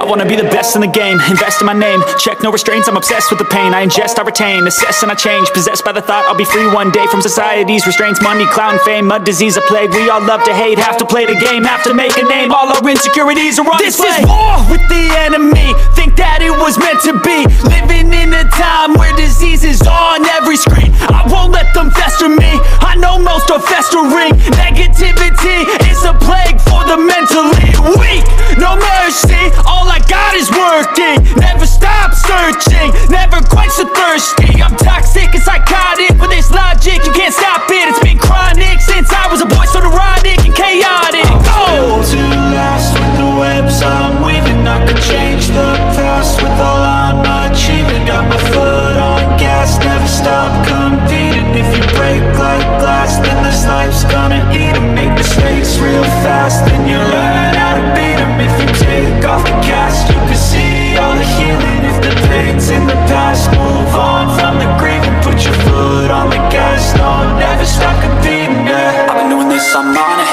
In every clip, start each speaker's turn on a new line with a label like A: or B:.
A: wanna be the best in the game, invest in my name, check no restraints, I'm obsessed with the pain. I ingest, I retain, assess and I change, possessed by the thought I'll be free one day from society's restraints. Money, clout, fame, a disease, a plague. We all love to hate, have to play the game, have to make a name. All our insecurities are on display. This is war with the enemy, think that it was meant to be. Living in a time where disease is on every screen. I won't let them fester me, I know most are festering. Negativity is a plague for the mentally weak. No mercy, all I got is working. Never stop searching, never quite so thirsty. I'm toxic and psychotic, with this logic you can't stop it. It's been chronic since I was a boy, so neurotic and chaotic.
B: Built to last with the webs I'm weaving. I could change the past with all I'm achieving. Got my foot on gas, never stop competing. If you break like glass, then this life's gonna eat 'em. Make mistakes real fast, then you learn how to beat 'em. If you take off the cast, you can see all the healing. If the pain's in the past, move on from the grave and put your foot on the gas. No, never stop competing, yeah. I've been doing this, I'm on it,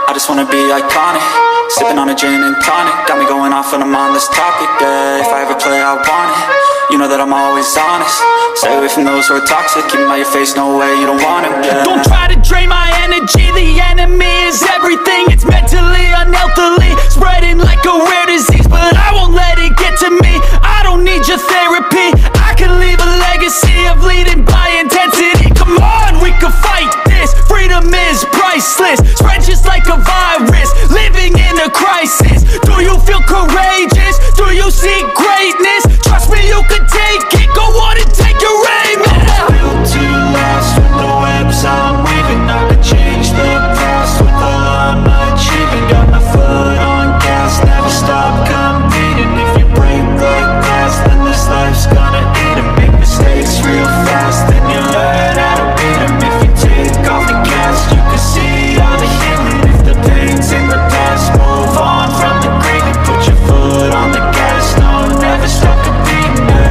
B: I just wanna be iconic. Sipping on a gin and tonic, got me going off when I'm on this topic, yeah. If I ever play, I want it, you know that I'm always honest. Stay away from those who are toxic, keep them out your face, no way, you don't want them, yeah. Don't try to drain my energy, the enemy is everything. It's mentally, unhealthily, spreading like a rare disease. But I won't let it get to me, I don't need your therapy. I can leave a legacy of leading by intensity. Come on, we can fight this, freedom is priceless. Spread just like a virus, living in a crisis. Do you feel courageous? Do you seek greatness? Trust me, you can take it, go on and take your aim. Built to last with the webs I'm weaving. I could change the past with all I'm achieving. Got my foot on gas, never stop competing. If you break like glass, then this life's gonna eat 'em. Make mistakes real fast, then you learn how to beat 'em. If you take off the cast, you can see all the healing. If the pain's in the past, move on from the grave and put your foot on the gas. No, never stop competing, yeah.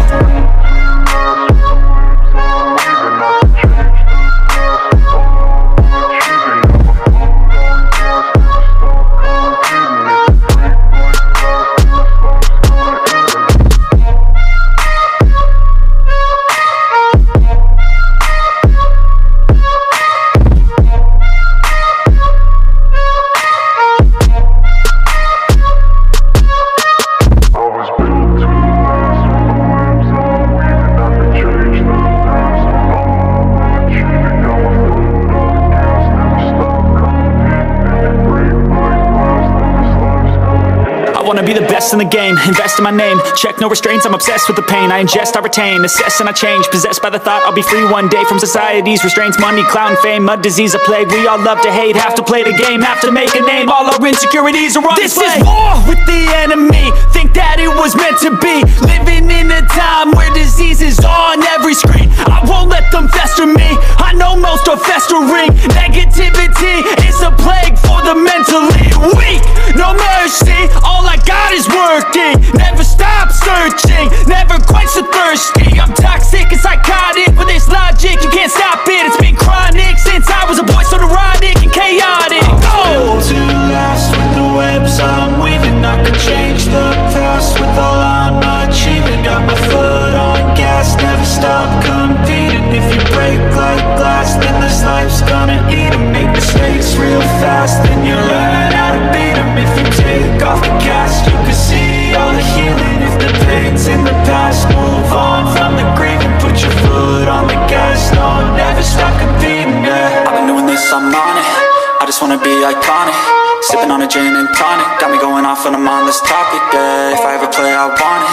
A: I wanna be the best in the game, invest in my name, check no restraints, I'm obsessed with the pain. I ingest, I retain, assess and I change, possessed by the thought I'll be free one day from society's restraints. Money, clout, and fame, a disease, a plague. We all love to hate, have to play the game, have to make a name. All our insecurities are on display. This is war with the enemy, think that it was meant to be. Living in a time where disease is on every screen. I won't let them fester me, I know most are festering. Negativity is a plague for the mentally weak. No mercy, all I got is working. Never stop searching, never quite so thirsty. I'm toxic and psychotic, with this logic you can't stop it. It's been chronic since I was a boy, so neurotic and chaotic.
B: Built to last with the webs I'm weaving. I could change the past with all I'm achieving. Got my foot on gas, never stop competing. If you break like glass, then this life's gonna eat 'em. Make mistakes real fast, then you learn how to beat 'em. If you take off the cast, you can see all the healing. If the pain's in the past, move on from the grave and put your foot on the gas. No, never stop competing, yeah. I've been doing this, I'm on it, I just wanna be iconic. Sipping on a gin and tonic, got me going off when I'm on this topic, yeah. If I ever play, I want it,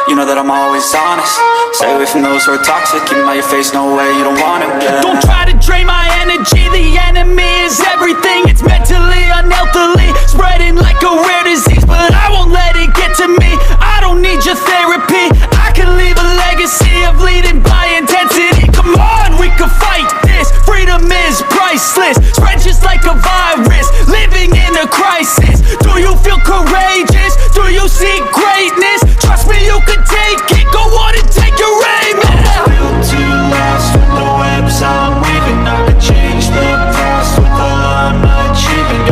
B: you know that I'm always honest. Stay away from those who are toxic, keep them out your face, no way, you don't want them, yeah. Don't try to drain my energy, the enemy is everything. It's mentally, unhealthily, spreading like a rare disease. But I won't let it get to me, I don't need your therapy. I can leave a legacy of leading by intensity. Come on, we can fight this, freedom is priceless. Spread just like a virus, living in a crisis. Do you feel courageous? Do you seek greatness? Trust me, you can take it, go on and take your aim. Built to last with the webs I'm weaving. I could change the past with all I'm achieving.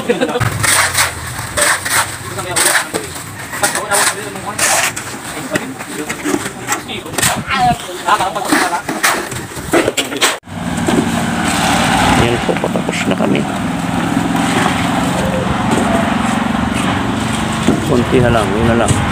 C: Yan po, patapos na kami. Konti na lang, yun na lang.